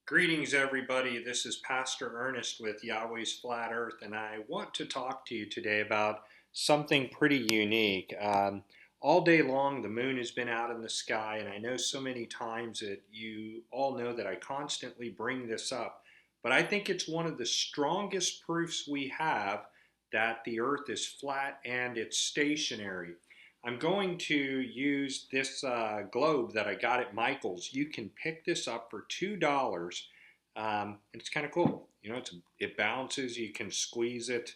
Greetings, everybody. This is Pastor Ernest with Yahweh's Flat Earth, and I want to talk to you today about something pretty unique. All day long, the moon has been out in the sky, and I know so many times that you all know that I constantly bring this up, but I think it's one of the strongest proofs we have that the earth is flat and it's stationary. I'm going to use this globe that I got at Michael's. You can pick this up for $2. And it's kind of cool. It bounces. You can squeeze it.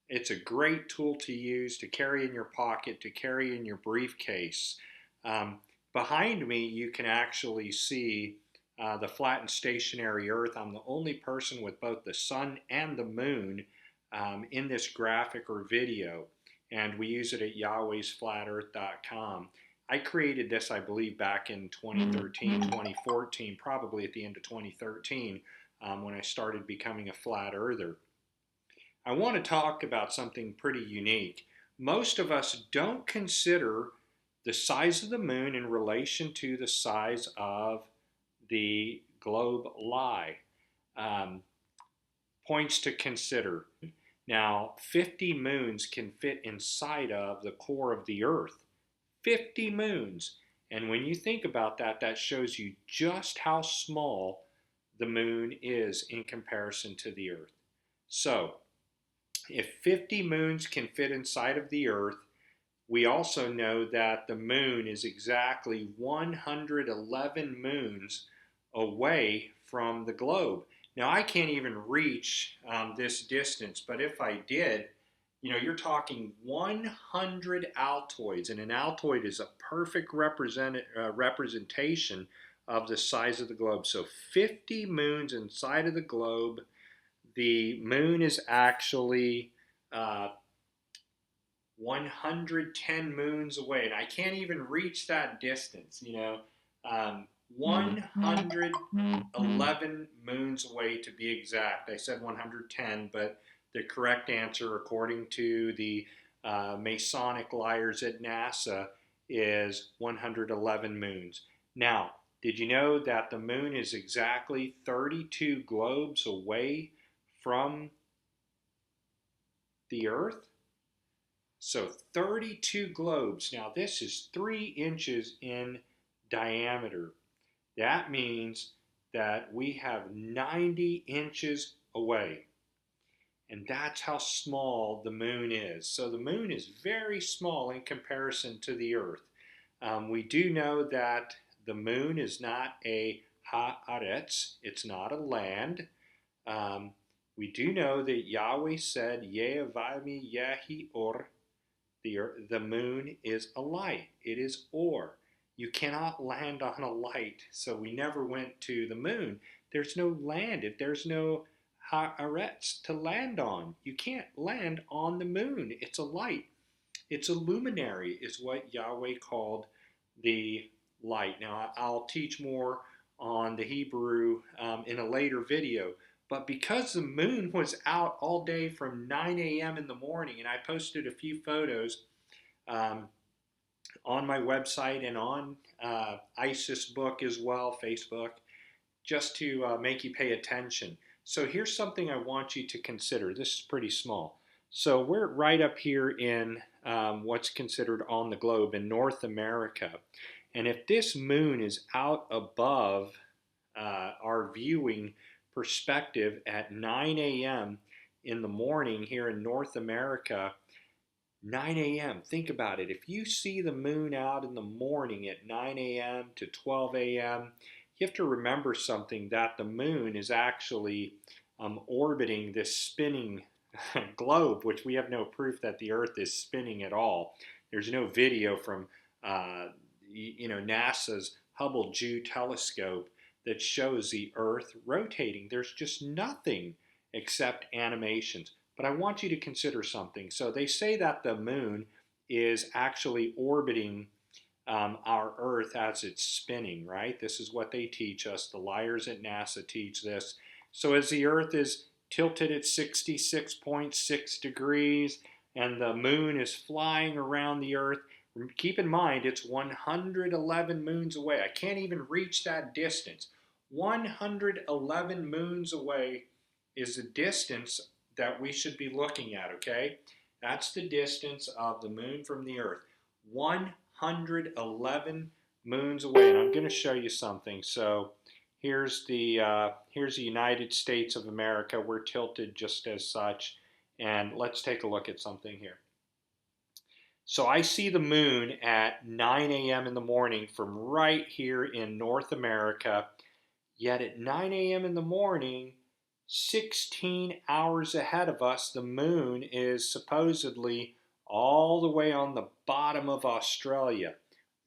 It's a great tool to use to carry in your pocket, to carry in your briefcase. Um, Behind me, you can actually see the flat and stationary Earth. I'm the only person with both the sun and the moon in this graphic or video, and we use it at yahwehsflatearth.com. I created this, I believe, back in 2013, 2014, probably at the end of 2013, when I started becoming a flat earther. I want to talk about something pretty unique. Most of us don't consider the size of the moon in relation to the size of the globe lie. Um, Points to consider. Now, 50 moons can fit inside of the core of the Earth. 50 moons. And when you think about that, that shows you just how small the moon is in comparison to the Earth. So, if 50 moons can fit inside of the Earth, we also know that the moon is exactly 111 moons away from the globe. Now, I can't even reach this distance, but if I did, you're talking 100 altoids, and an altoid is a perfect representation of the size of the globe. So 50 moons inside of the globe. The moon is actually uh, 110 moons away, and I can't even reach that distance. 111 moons away to be exact. I said 110, but the correct answer, according to the Masonic liars at NASA, is 111 moons. Now, did you know that the moon is exactly 32 globes away from the Earth? So 32 globes. Now this is 3 inches in diameter. That means that we have 90 inches away. And that's how small the moon is. So the moon is very small in comparison to the Earth. We do know that the moon is not a haaretz, it's not a land. We do know that Yahweh said, Yehavimi Yehi Or, the moon is a light. It is or. You cannot land on a light. So we never went to the moon. There's no land. If there's no haaretz to land on, you can't land on the moon. It's a light. It's a luminary, is what Yahweh called the light. Now, I'll teach more on the Hebrew in a later video. But because the moon was out all day from 9 a.m. in the morning, and I posted a few photos um, on my website and on ISIS book as well, Facebook, just to make you pay attention. So here's something I want you to consider. This is pretty small. So we're right up here in what's considered on the globe in North America. And if this moon is out above our viewing perspective at 9 a.m. in the morning here in North America, 9 a.m. Think about it. If you see the moon out in the morning at 9 a.m. to 12 a.m., you have to remember something, that the moon is actually orbiting this spinning globe, which we have no proof that the Earth is spinning at all. There's no video from NASA's Hubble Jew telescope that shows the Earth rotating. There's just nothing except animations. But I want you to consider something. So they say that the moon is actually orbiting our Earth as it's spinning, right? This is what they teach us. The liars at NASA teach this. So as the Earth is tilted at 66.6 degrees and the moon is flying around the Earth, keep in mind it's 111 moons away. I can't even reach that distance. 111 moons away is the distance that we should be looking at, okay? That's the distance of the moon from the earth. 111 moons away. And I'm going to show you something. So here's the United States of America. We're tilted just as such. And let's take a look at something here. So I see the moon at 9 a.m. in the morning from right here in North America. Yet at 9 a.m. in the morning, 16 hours ahead of us, the moon is supposedly all the way on the bottom of Australia,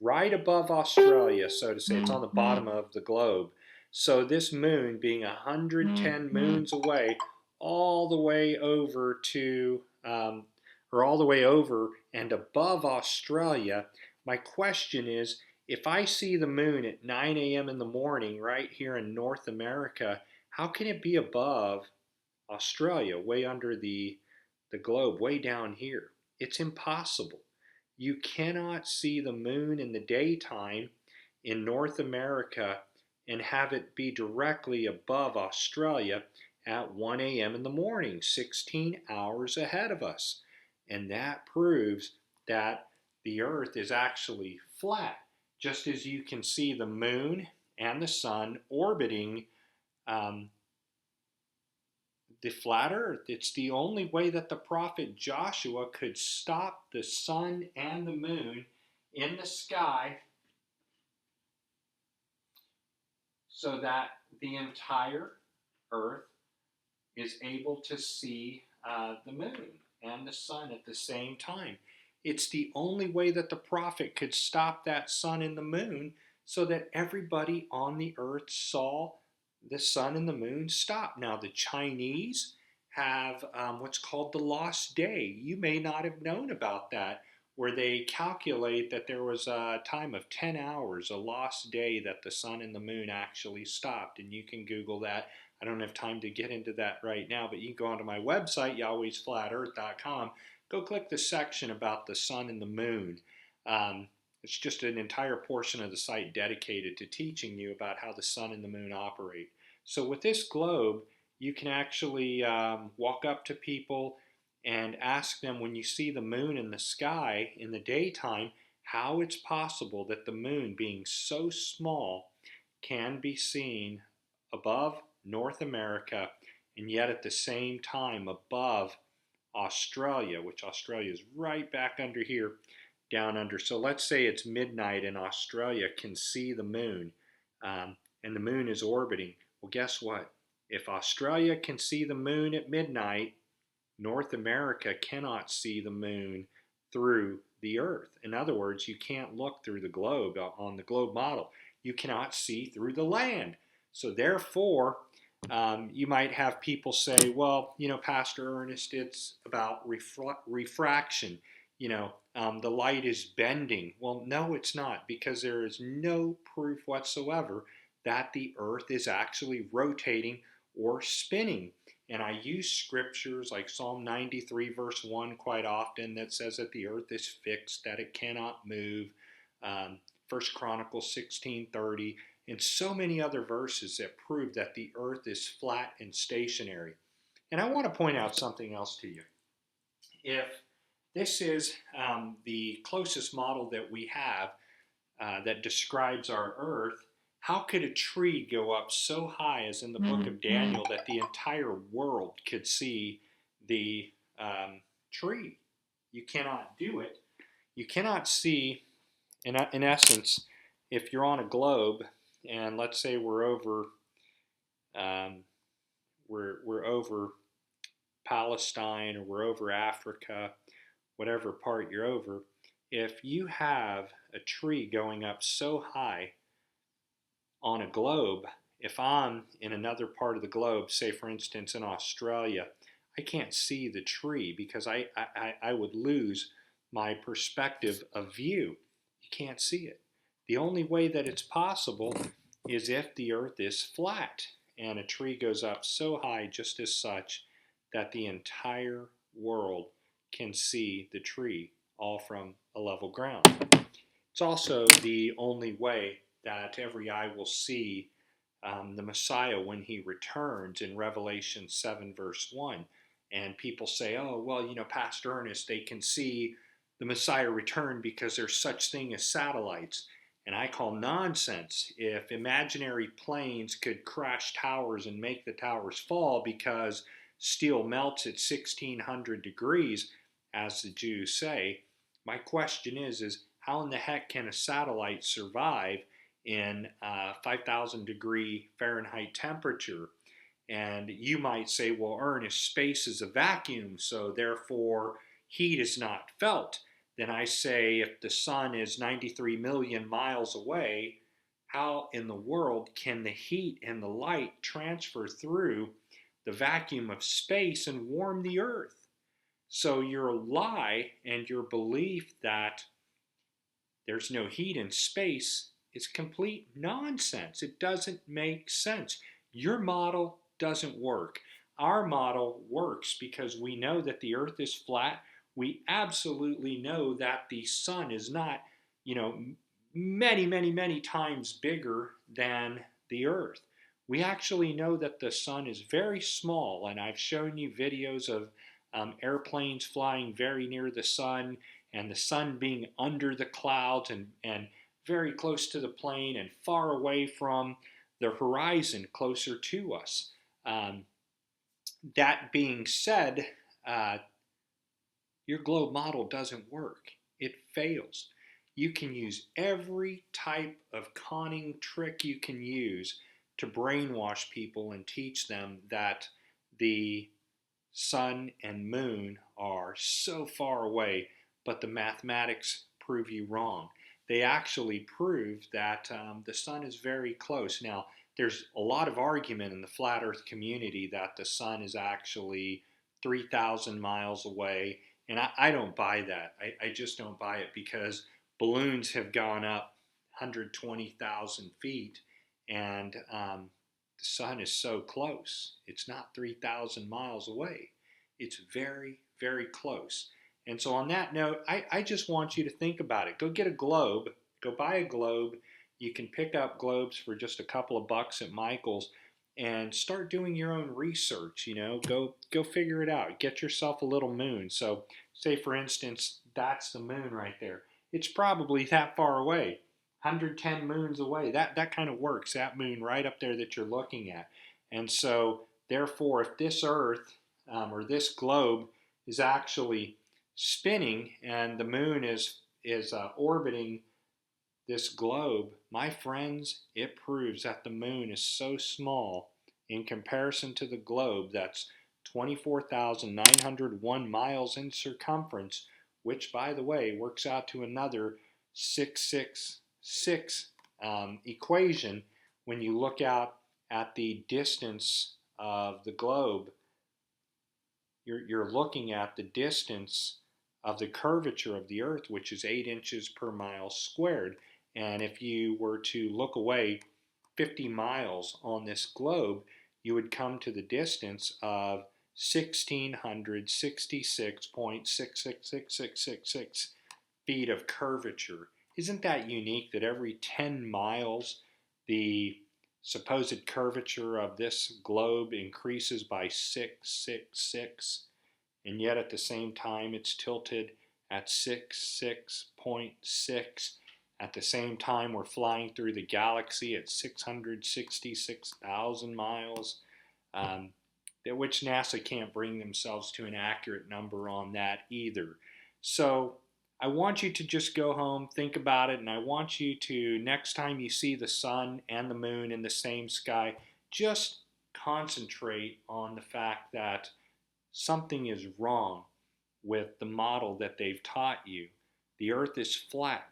right above Australia, so to say. It's on the bottom of the globe. So this moon, being 110 moons away, all the way over to, or all the way over and above Australia, my question is, if I see the moon at 9 a.m. in the morning right here in North America, how can it be above Australia, way under the globe, way down here? It's impossible. You cannot see the moon in the daytime in North America and have it be directly above Australia at 1 a.m. in the morning, 16 hours ahead of us. And that proves that the earth is actually flat, just as you can see the moon and the sun orbiting the flat earth. It's the only way that the prophet Joshua could stop the sun and the moon in the sky so that the entire earth is able to see the moon and the sun at the same time. It's the only way that the prophet could stop that sun and the moon so that everybody on the earth saw the sun and the moon stop. Now, the Chinese have what's called the lost day. You may not have known about that, where they calculate that there was a time of 10 hours, a lost day, that the sun and the moon actually stopped. And you can Google that. I don't have time to get into that right now, but you can go onto my website, yahwehsflatearth.com, go click the section about the sun and the moon. It's just an entire portion of the site dedicated to teaching you about how the sun and the moon operate. So with this globe, you can actually walk up to people and ask them, when you see the moon in the sky in the daytime, how it's possible that the moon, being so small, can be seen above North America and yet at the same time above Australia, which Australia is right back under here, down under. So let's say it's midnight and Australia can see the moon, and the moon is orbiting. Well, guess what? If Australia can see the moon at midnight, North America cannot see the moon through the earth. In other words, you can't look through the globe on the globe model. You cannot see through the land. So therefore, you might have people say, well, Pastor Ernest, it's about refraction. The light is bending. Well, no, it's not, because there is no proof whatsoever that the earth is actually rotating or spinning. And I use scriptures like Psalm 93 verse 1 quite often that says that the earth is fixed, that it cannot move. 1 Chronicles 16:30, and so many other verses that prove that the earth is flat and stationary. And I want to point out something else to you. If this is the closest model that we have that describes our earth, how could a tree go up so high, as in the book of Daniel, that the entire world could see the tree? You cannot do it. You cannot see, in essence, if you're on a globe, and let's say we're over Palestine, or we're over Africa, whatever part you're over, if you have a tree going up so high on a globe, if I'm in another part of the globe, say for instance in Australia, I can't see the tree because I would lose my perspective of view. You can't see it. The only way that it's possible is if the earth is flat and a tree goes up so high just as such that the entire world can see the tree all from a level ground. It's also the only way that every eye will see the Messiah when he returns in Revelation 7, verse 1. And people say, oh, well, Pastor Ernest, they can see the Messiah return because there's such thing as satellites. And I call nonsense. If imaginary planes could crash towers and make the towers fall because steel melts at 1600 degrees, as the Jews say, my question is how in the heck can a satellite survive in 5,000 degree Fahrenheit temperature? And you might say, well, Ernest, space is a vacuum, so therefore heat is not felt. Then I say, if the sun is 93 million miles away, how in the world can the heat and the light transfer through the vacuum of space and warm the earth? So your lie and your belief that there's no heat in space is complete nonsense. It doesn't make sense. Your model doesn't work. Our model works because we know that the earth is flat. We absolutely know that the sun is not, you know, many, many, many times bigger than the earth. We actually know that the sun is very small, and I've shown you videos of airplanes flying very near the sun and the sun being under the clouds and very close to the plane and far away from the horizon closer to us. Um, that being said, uh, your globe model doesn't work. It fails. You can use every type of conning trick you can use to brainwash people and teach them that the sun and moon are so far away, but the mathematics prove you wrong. They actually prove that the sun is very close. Now, there's a lot of argument in the flat earth community that the sun is actually 3,000 miles away, and I don't buy that. I just don't buy it because balloons have gone up 120,000 feet, and the sun is so close. It's not 3,000 miles away. It's very, very close. And so, on that note, I just want you to think about it. Go get a globe, go buy a globe. You can pick up globes for just a couple of bucks at Michael's and start doing your own research. Go figure it out. Get yourself a little moon. So, say for instance, that's the moon right there. It's probably that far away. 110 moons away. That kind of works. That moon right up there that you're looking at. And so, therefore, if this Earth or this globe is actually spinning and the moon is orbiting this globe, my friends, it proves that the moon is so small in comparison to the globe that's 24,901 miles in circumference, which, by the way, works out to another 666 equation when you look out at the distance of the globe. You're looking at the distance of the curvature of the earth, which is 8 inches per mile squared. And if you were to look away 50 miles on this globe, you would come to the distance of 1,666.666666 feet of curvature. Isn't that unique that every 10 miles the supposed curvature of this globe increases by 666, and yet at the same time it's tilted at 66.6. At the same time, we're flying through the galaxy at 666,000 miles, which NASA can't bring themselves to an accurate number on that either. So I want you to just go home, think about it, and I want you to, next time you see the sun and the moon in the same sky, just concentrate on the fact that something is wrong with the model that they've taught you. The earth is flat.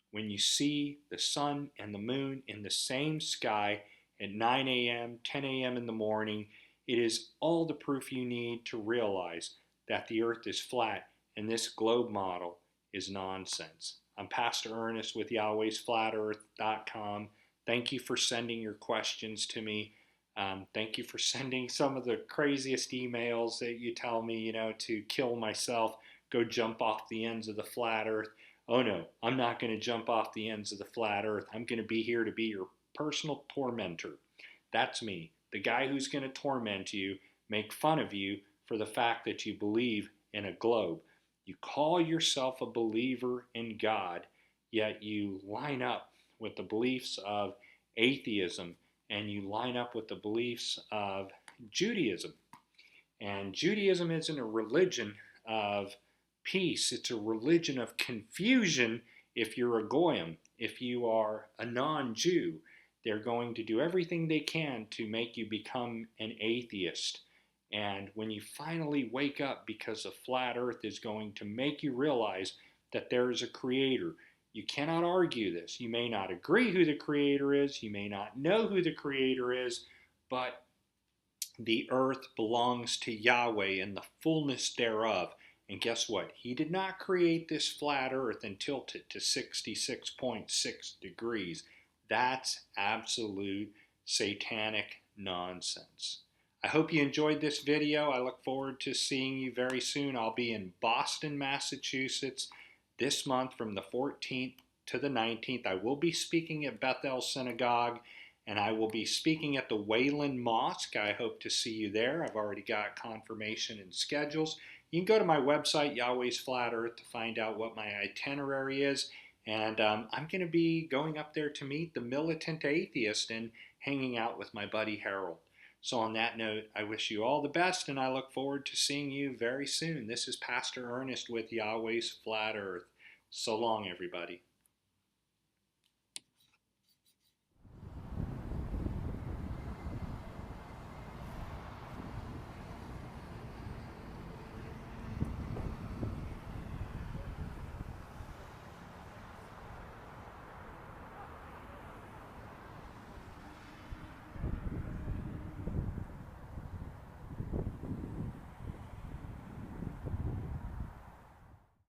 When you see the sun and the moon in the same sky at 9 a.m., 10 a.m. in the morning, it is all the proof you need to realize that the earth is flat and this globe model is nonsense. I'm Pastor Ernest with Yahweh'sFlatEarth.com. Thank you for sending your questions to me. Thank you for sending some of the craziest emails that you tell me, to kill myself, go jump off the ends of the flat earth. Oh no, I'm not going to jump off the ends of the flat earth. I'm going to be here to be your personal tormentor. That's me, the guy who's going to torment you, make fun of you for the fact that you believe in a globe. You call yourself a believer in God, yet you line up with the beliefs of atheism and you line up with the beliefs of Judaism. And Judaism isn't a religion of peace, it's a religion of confusion if you're a Goyim. If you are a non Jew, they're going to do everything they can to make you become an atheist. And when you finally wake up, because the flat earth is going to make you realize that there is a creator. You cannot argue this. You may not agree who the creator is, you may not know who the creator is, but the earth belongs to Yahweh and the fullness thereof. And guess what? He did not create this flat earth and tilt it to 66.6 degrees. That's absolute satanic nonsense. I hope you enjoyed this video. I look forward to seeing you very soon. I'll be in Boston, Massachusetts this month from the 14th to the 19th. I will be speaking at Bethel Synagogue, and I will be speaking at the Wayland Mosque. I hope to see you there. I've already got confirmation and schedules. You can go to my website, Yahweh's Flat Earth, to find out what my itinerary is. And I'm going to be going up there to meet the militant atheist and hanging out with my buddy Harold. So on that note, I wish you all the best, and I look forward to seeing you very soon. This is Pastor Ernest with Yahweh's Flat Earth. So long, everybody.